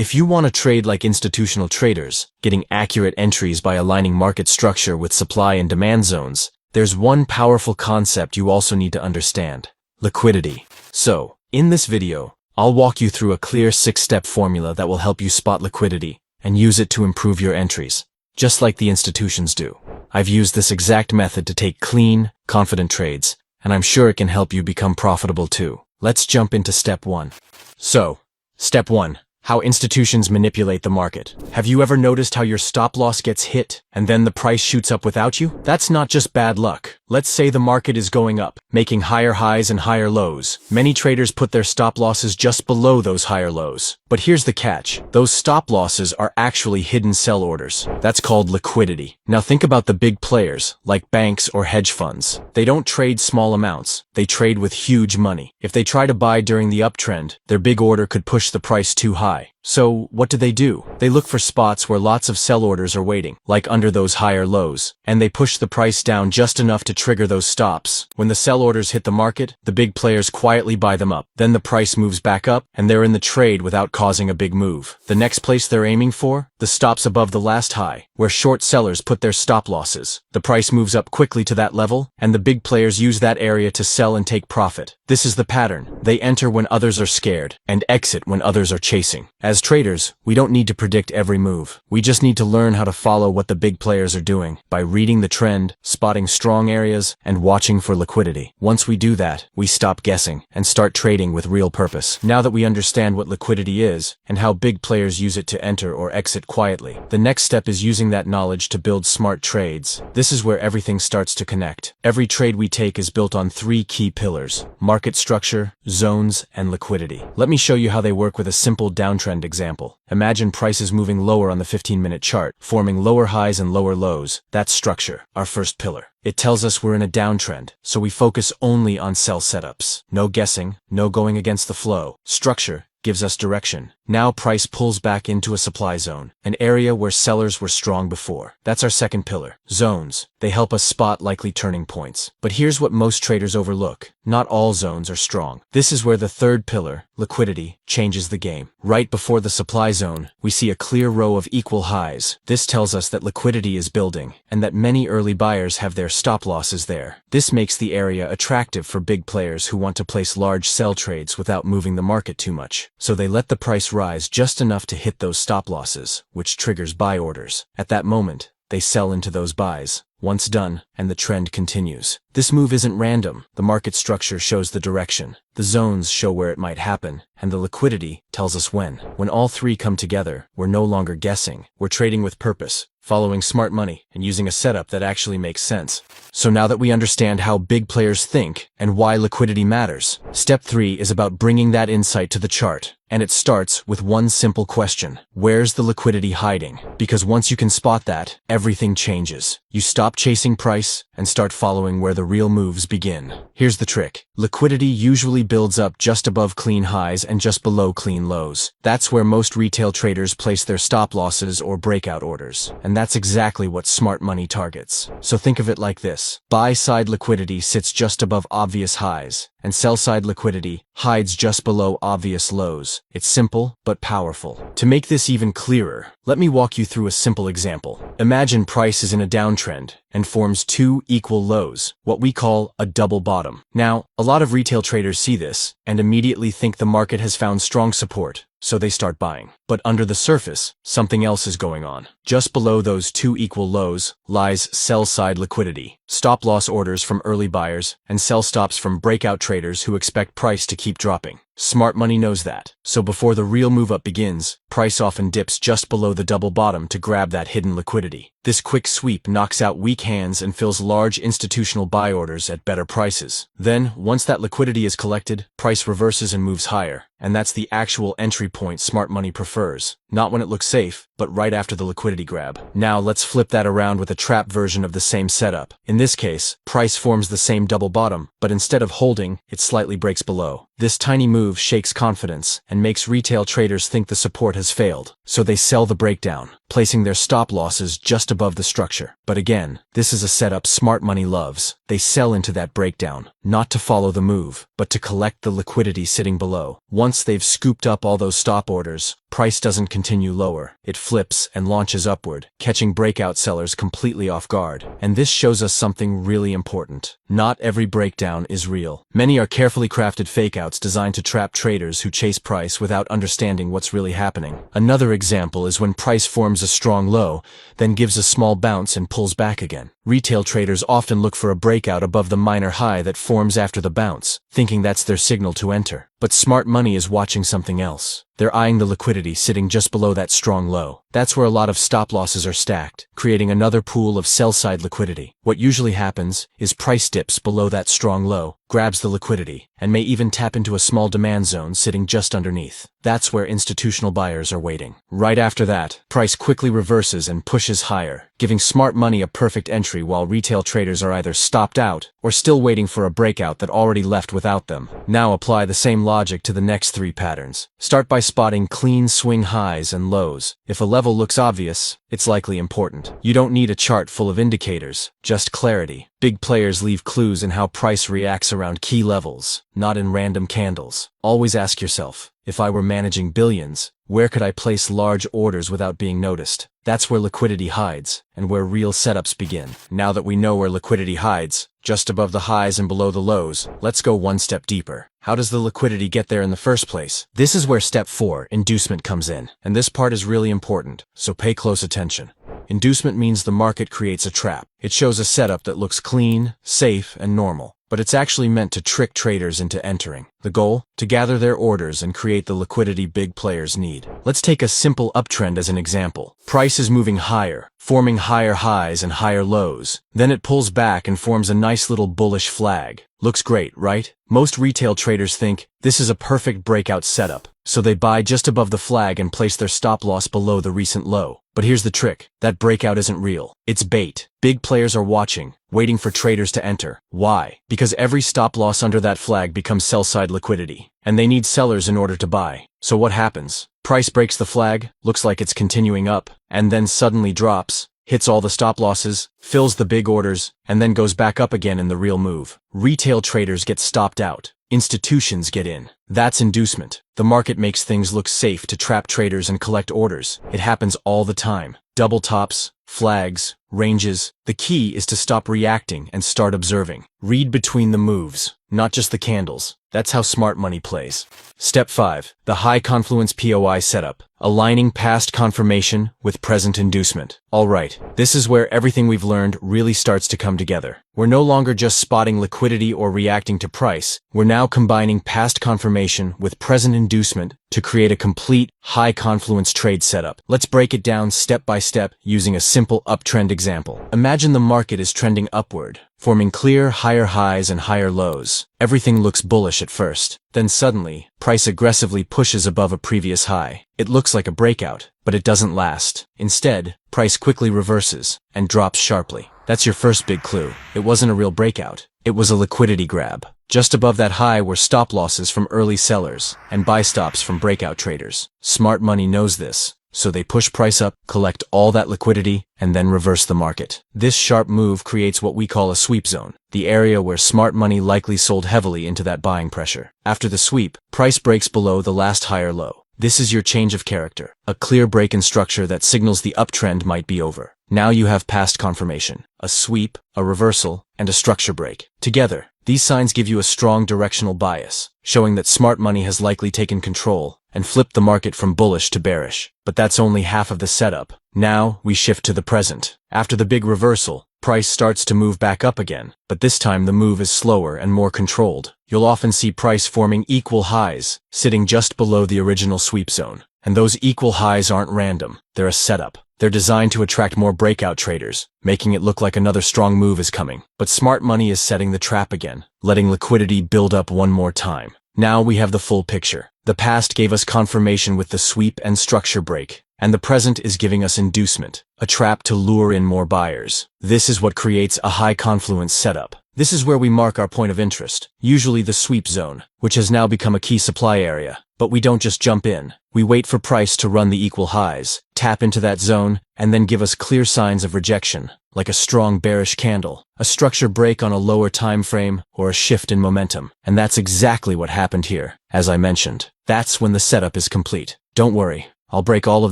If you want to trade like institutional traders, getting accurate entries by aligning market structure with supply and demand zones, there's one powerful concept you also need to understand: liquidity. So, in this video, I'll walk you through a clear 6-step formula that will help you spot liquidity and use it to improve your entries, just like the institutions do. I've used this exact method to take clean, confident trades, and I'm sure it can help you become profitable too. Let's jump into step 1. So, step 1. How institutions manipulate the market. Have you ever noticed how your stop loss gets hit and then the price shoots up without you? That's not just bad luck. Let's say the market is going up, making higher highs and higher lows. Many traders put their stop losses just below those higher lows. But here's the catch. Those stop losses are actually hidden sell orders. That's called liquidity. Now think about the big players, like banks or hedge funds. They don't trade small amounts. They trade with huge money. If they try to buy during the uptrend, their big order could push the price too high. So, what do? They look for spots where lots of sell orders are waiting, like under those higher lows, and they push the price down just enough to trigger those stops. When the sell orders hit the market, the big players quietly buy them up. Then the price moves back up, and they're in the trade without causing a big move. The next place they're aiming for? The stops above the last high, where short sellers put their stop losses. The price moves up quickly to that level, and the big players use that area to sell and take profit. This is the pattern. They enter when others are scared, and exit when others are chasing. As traders, we don't need to predict every move. We just need to learn how to follow what the big players are doing by reading the trend, spotting strong areas, and watching for liquidity. Once we do that, we stop guessing and start trading with real purpose. Now that we understand what liquidity is and how big players use it to enter or exit quietly, the next step is using that knowledge to build smart trades. This is where everything starts to connect. Every trade we take is built on 3 key pillars: market structure, zones, and liquidity. Let me show you how they work with a simple downtrend example. Imagine prices moving lower on the 15-minute chart, forming lower highs and lower lows. That's structure, our first pillar. It tells us we're in a downtrend, so we focus only on sell setups. No guessing, no going against the flow. Structure gives us direction. Now price pulls back into a supply zone, an area where sellers were strong before. That's our second pillar. Zones. They help us spot likely turning points. But here's what most traders overlook. Not all zones are strong. This is where the third pillar, liquidity, changes the game. Right before the supply zone, we see a clear row of equal highs. This tells us that liquidity is building, and that many early buyers have their stop losses there. This makes the area attractive for big players who want to place large sell trades without moving the market too much. So they let the price rise just enough to hit those stop losses, which triggers buy orders. At that moment, they sell into those buys. Once done, and the trend continues. This move isn't random. The market structure shows the direction. The zones show where it might happen, and the liquidity tells us when. When all 3 come together, we're no longer guessing. We're trading with purpose, following smart money, and using a setup that actually makes sense. So now that we understand how big players think and why liquidity matters, step 3 is about bringing that insight to the chart. And it starts with one simple question: where's the liquidity hiding? Because once you can spot that, everything changes. You stop chasing price and start following where the real moves begin. Here's the trick. Liquidity usually builds up just above clean highs and just below clean lows. That's where most retail traders place their stop losses or breakout orders. And that's exactly what smart money targets. So think of it like this. Buy-side liquidity sits just above obvious highs, and sell-side liquidity hides just below obvious lows. It's simple, but powerful. To make this even clearer, let me walk you through a simple example. Imagine price is in a downtrend and forms 2 equal lows, what we call a double bottom. Now, a lot of retail traders see this and immediately think the market has found strong support, so they start buying. But under the surface, something else is going on. Just below those 2 equal lows lies sell-side liquidity, stop-loss orders from early buyers, and sell stops from breakout traders who expect price to keep dropping. Smart money knows that. So before the real move up begins, price often dips just below the double bottom to grab that hidden liquidity. This quick sweep knocks out weak hands and fills large institutional buy orders at better prices. Then, once that liquidity is collected, price reverses and moves higher. And that's the actual entry point smart money prefers. Not when it looks safe, but right after the liquidity grab. Now let's flip that around with a trap version of the same setup. In this case, price forms the same double bottom, but instead of holding, it slightly breaks below. This tiny move shakes confidence and makes retail traders think the support has failed, so they sell the breakdown, placing their stop losses just above the structure. But again, this is a setup smart money loves. They sell into that breakdown, not to follow the move, but to collect the liquidity sitting below. Once they've scooped up all those stop orders, price doesn't continue lower. It flips and launches upward, catching breakout sellers completely off guard. And this shows us something really important. Not every breakdown is real. Many are carefully crafted fakeouts designed to trap traders who chase price without understanding what's really happening. Another example is when price forms a strong low, then gives a small bounce and pulls back again. Retail traders often look for a breakout above the minor high that forms after the bounce, thinking that's their signal to enter. But smart money is watching something else. They're eyeing the liquidity sitting just below that strong low. That's where a lot of stop losses are stacked, creating another pool of sell-side liquidity. What usually happens is price dips below that strong low, grabs the liquidity, and may even tap into a small demand zone sitting just underneath. That's where institutional buyers are waiting. Right after that, price quickly reverses and pushes higher, giving smart money a perfect entry while retail traders are either stopped out or still waiting for a breakout that already left without them. Now apply the same logic to the next three patterns. Start by spotting clean swing highs and lows. If a level looks obvious, it's likely important. You don't need a chart full of indicators, just clarity. Big players leave clues in how price reacts around key levels, not in random candles. Always ask yourself, if I were managing billions, where could I place large orders without being noticed? That's where liquidity hides, and where real setups begin. Now that we know where liquidity hides, just above the highs and below the lows, let's go one step deeper. How does the liquidity get there in the first place? This is where step 4, inducement, comes in. And this part is really important, so pay close attention. Inducement means the market creates a trap. It shows a setup that looks clean, safe, and normal. But it's actually meant to trick traders into entering. The goal? To gather their orders and create the liquidity big players need. Let's take a simple uptrend as an example. Price is moving higher, forming higher highs and higher lows. Then it pulls back and forms a nice little bullish flag. Looks great, right? Most retail traders think this is a perfect breakout setup, so they buy just above the flag and place their stop loss below the recent low. But here's the trick. That breakout isn't real. It's bait. Big players are watching, waiting for traders to enter. Why? Because every stop loss under that flag becomes sell-side liquidity, and they need sellers in order to buy. So what happens? Price breaks the flag, looks like it's continuing up, and then suddenly drops, hits all the stop losses, fills the big orders, and then goes back up again in the real move. Retail traders get stopped out. Institutions get in. That's inducement. The market makes things look safe to trap traders and collect orders. It happens all the time. Double tops, flags, ranges. The key is to stop reacting and start observing. Read between the moves, not just the candles. That's how smart money plays. Step 5. The high confluence POI setup. Aligning past confirmation with present inducement. Alright, this is where everything we've learned really starts to come together. We're no longer just spotting liquidity or reacting to price. We're now combining past confirmation with present inducement to create a complete high confluence trade setup. Let's break it down step by step using a simple uptrend example. Imagine the market is trending upward, forming clear higher highs and higher lows. Everything looks bullish at first. Then suddenly, price aggressively pushes above a previous high. It looks like a breakout, but it doesn't last. Instead, price quickly reverses and drops sharply. That's your first big clue. It wasn't a real breakout. It was a liquidity grab. Just above that high were stop losses from early sellers and buy stops from breakout traders. Smart money knows this, so they push price up, collect all that liquidity, and then reverse the market. This sharp move creates what we call a sweep zone, the area where smart money likely sold heavily into that buying pressure. After the sweep, price breaks below the last higher low. This is your change of character, a clear break in structure that signals the uptrend might be over. Now you have past confirmation, a sweep, a reversal, and a structure break. Together, these signs give you a strong directional bias, showing that smart money has likely taken control and flipped the market from bullish to bearish. But that's only half of the setup. Now we shift to the present. After the big reversal, price starts to move back up again, but this time the move is slower and more controlled. You'll often see price forming equal highs, sitting just below the original sweep zone. And those equal highs aren't random, they're a setup. They're designed to attract more breakout traders, making it look like another strong move is coming. But smart money is setting the trap again, letting liquidity build up one more time. Now we have the full picture. The past gave us confirmation with the sweep and structure break, and the present is giving us inducement, a trap to lure in more buyers. This is what creates a high confluence setup. This is where we mark our point of interest, usually the sweep zone, which has now become a key supply area. But we don't just jump in. We wait for price to run the equal highs, tap into that zone, and then give us clear signs of rejection, like a strong bearish candle, a structure break on a lower time frame, or a shift in momentum. And that's exactly what happened here. As I mentioned, that's when the setup is complete. Don't worry, I'll break all of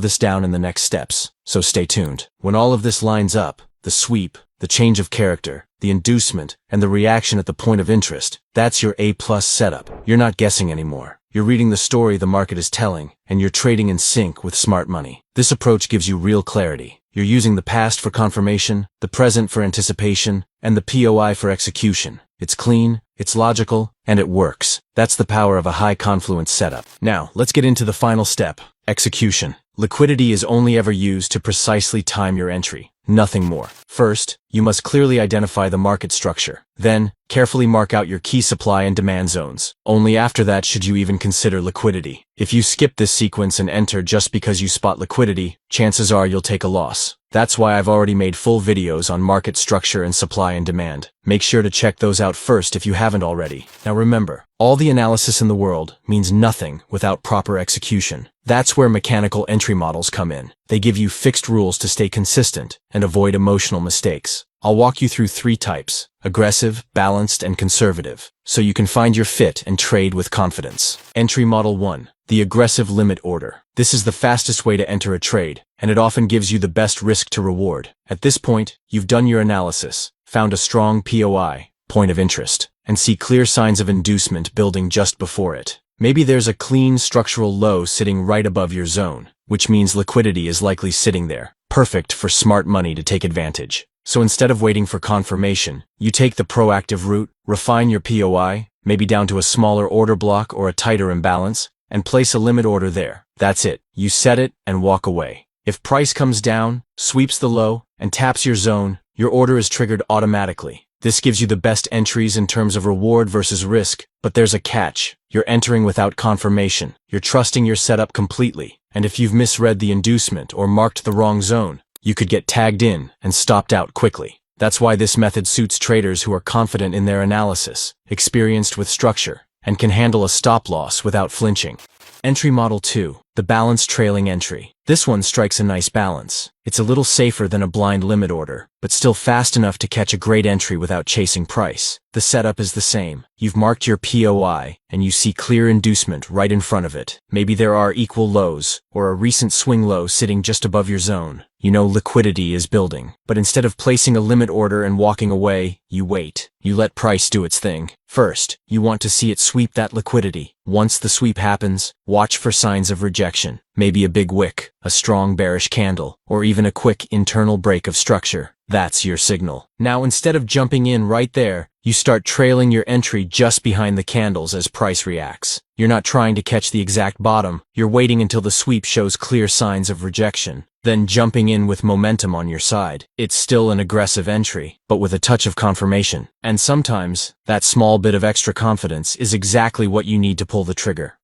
this down in the next steps, so stay tuned. When all of this lines up, the sweep, the change of character, the inducement, and the reaction at the point of interest, that's your A+ setup. You're not guessing anymore. You're reading the story the market is telling, and you're trading in sync with smart money. This approach gives you real clarity. You're using the past for confirmation, the present for anticipation, and the POI for execution. It's clean, it's logical, and it works. That's the power of a high confluence setup. Now, let's get into the final step, execution. Liquidity is only ever used to precisely time your entry, nothing more. First, you must clearly identify the market structure. Then, carefully mark out your key supply and demand zones. Only after that should you even consider liquidity. If you skip this sequence and enter just because you spot liquidity, chances are you'll take a loss. That's why I've already made full videos on market structure and supply and demand. Make sure to check those out first if you haven't already. Now remember, all the analysis in the world means nothing without proper execution. That's where mechanical entry models come in. They give you fixed rules to stay consistent and avoid emotional mistakes. I'll walk you through 3 types: aggressive, balanced, and conservative, so you can find your fit and trade with confidence. Entry Model 1, the aggressive limit order. This is the fastest way to enter a trade, and it often gives you the best risk to reward. At this point, you've done your analysis, found a strong POI, point of interest, and see clear signs of inducement building just before it. Maybe there's a clean structural low sitting right above your zone, which means liquidity is likely sitting there, perfect for smart money to take advantage. So instead of waiting for confirmation, you take the proactive route, refine your POI, maybe down to a smaller order block or a tighter imbalance, and place a limit order there. That's it. You set it and walk away. If price comes down, sweeps the low, and taps your zone, your order is triggered automatically. This gives you the best entries in terms of reward versus risk, but there's a catch. You're entering without confirmation. You're trusting your setup completely, and if you've misread the inducement or marked the wrong zone, you could get tagged in and stopped out quickly. That's why this method suits traders who are confident in their analysis, experienced with structure, and can handle a stop loss without flinching. Entry Model 2, the balanced trailing entry. This one strikes a nice balance. It's a little safer than a blind limit order, but still fast enough to catch a great entry without chasing price. The setup is the same. You've marked your POI, and you see clear inducement right in front of it. Maybe there are equal lows, or a recent swing low sitting just above your zone. You know liquidity is building. But instead of placing a limit order and walking away, you wait. You let price do its thing. First, you want to see it sweep that liquidity. Once the sweep happens, watch for signs of rejection. Maybe a big wick, a strong bearish candle, or even a quick internal break of structure. That's your signal. Now instead of jumping in right there, you start trailing your entry just behind the candles as price reacts. You're not trying to catch the exact bottom, you're waiting until the sweep shows clear signs of rejection, then jumping in with momentum on your side. It's still an aggressive entry, but with a touch of confirmation. And sometimes, that small bit of extra confidence is exactly what you need to pull the trigger.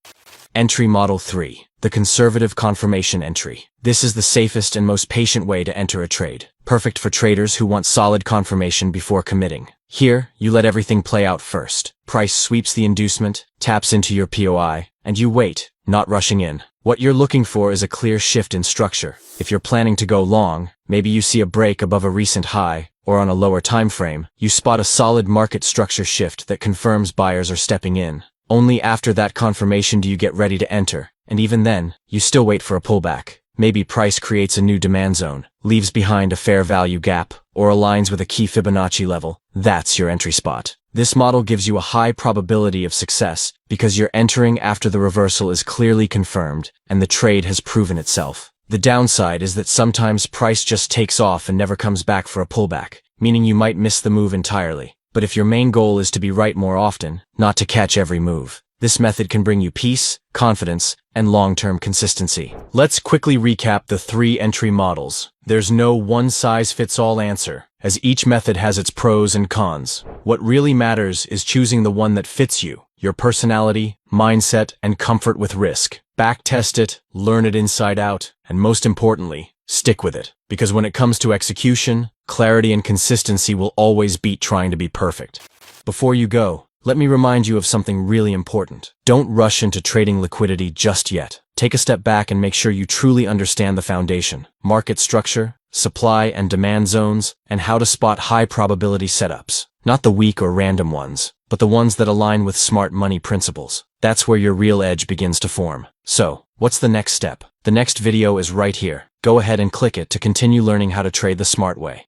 Entry Model 3, the conservative confirmation entry. This is the safest and most patient way to enter a trade. Perfect for traders who want solid confirmation before committing. Here, you let everything play out first. Price sweeps the inducement, taps into your POI, and you wait, not rushing in. What you're looking for is a clear shift in structure. If you're planning to go long, maybe you see a break above a recent high, or on a lower time frame, you spot a solid market structure shift that confirms buyers are stepping in. Only after that confirmation do you get ready to enter, and even then, you still wait for a pullback. Maybe price creates a new demand zone, leaves behind a fair value gap, or aligns with a key Fibonacci level. That's your entry spot. This model gives you a high probability of success because you're entering after the reversal is clearly confirmed and the trade has proven itself. The downside is that sometimes price just takes off and never comes back for a pullback, meaning you might miss the move entirely. But if your main goal is to be right more often, not to catch every move, this method can bring you peace, confidence, and long-term consistency. Let's quickly recap the 3 entry models. There's no one-size-fits-all answer, as each method has its pros and cons. What really matters is choosing the one that fits you, your personality, mindset, and comfort with risk. Backtest it, learn it inside out, and most importantly, Stick with it, because when it comes to execution, clarity and consistency will always beat trying to be perfect. Before you go, let me remind you of something really important. Don't rush into trading liquidity just yet. Take a step back and make sure you truly understand the foundation, market structure, supply and demand zones, and how to spot high-probability setups. Not the weak or random ones, but the ones that align with smart money principles. That's where your real edge begins to form. So, what's the next step? The next video is right here. Go ahead and click it to continue learning how to trade the smart way.